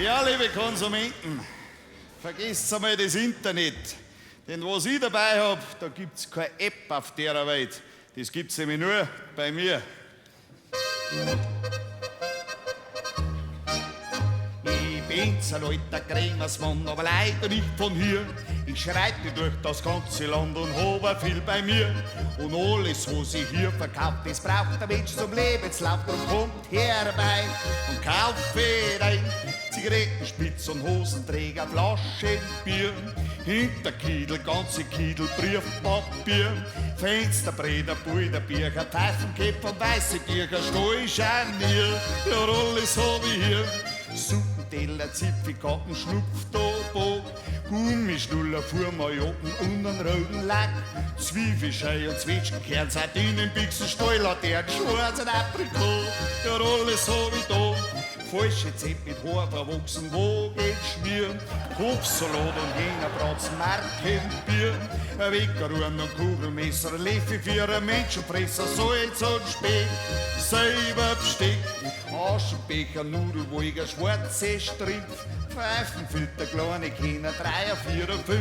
Ja, liebe Konsumenten, vergesst einmal das Internet. Denn was ich dabei habe, da gibt's keine App auf der Welt. Das gibt's nämlich nur bei mir. Ich bin's ein alter Krämersmann, aber leider nicht von hier. Ich schreite durch das ganze Land und habe viel bei mir. Und alles, was ich hier verkauft, das braucht der Mensch zum Lebenslauf. Drum kommt herbei und kaufe rein. Zigaretten, Spitz und Hosenträger, Flaschen Bier. Hinter Kiedel, ganze Kiedel, Briefpapier. Fensterbräder, Bilder, Bücher, Pfeifenkäpfe und weiße Tücher, Stallscharnier. Ja, alles hab ich hier. Suppenteller, Zipfelkappen, Schnupftabak, Gummischnuller, Fuhrmajocken und einen roten Lack, Zwiebelschei und Zwetschgenkern, Sardinen, Bixen, Steuerlaternen, Schwarz und Aprikot, ja alles hab ich da. Falsche Zett mit Haar verwachsen, Wogenschmier, Kopfsalat und Hähnerbraten, Markenbier, ein Weckerhorn und Kugelmesser, ein Löffel für einen Menschenfresser, Salz und Speck, selber Besteck, Aschenbecher, Nudelwolger, schwarze Stripf, Pfeifenfilter, kleine Kinder, 3er, 4er, 5,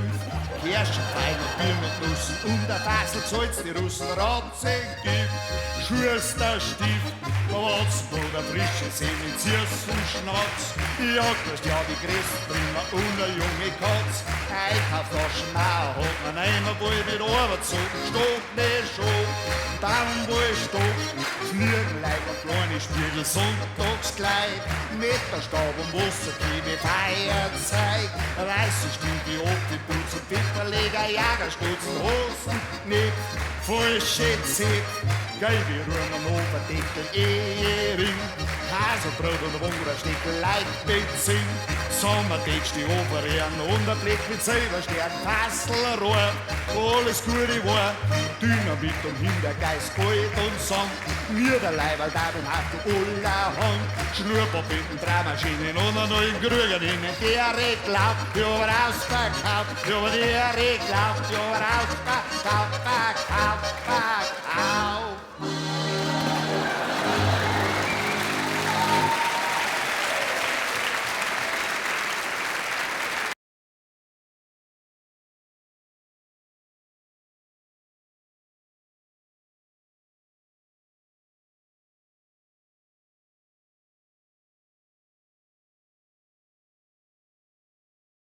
Kirschenpfeil, Birnennussen und ein Fassel Salz, die Russen Ratzengift, Schusterstift, Watzenpulver, frische Semmel, Zirsenschnatz, Jagdwurst, ja die größten Prima und eine junge Katz, Einkaufstaschen, auch hat man Eimerball mit Arbeitssocken, Stock, ne Schock, Baumwollstock, Fliegenleiber, kleine Spiegel, Sonntagskleid, Meterstab und Wasserkiebe, Feierzeug, weiße Stiefel, Opelputz und Pfefferleger, Jagerstutzen, Hosen, Nick, falsche Zett, gelbe Ruhen am Oberdeckel, Ehering, Haselbrot und Wundersteckel, Leitbenzin, Sommertext, die Oberehren und ein Blick mit Silberstern, Fasselrohr, alles Gute war, Dynamit und Hintergeist, Gold und Sand, Niederleiberl, da und auf die Ullerhand, Schnurrpapieren, Drehmaschinen und einen neuen Krüger innen, der Reklam, ja, war ausverkauft, ja, der Reklam, ja, war ausverkauft.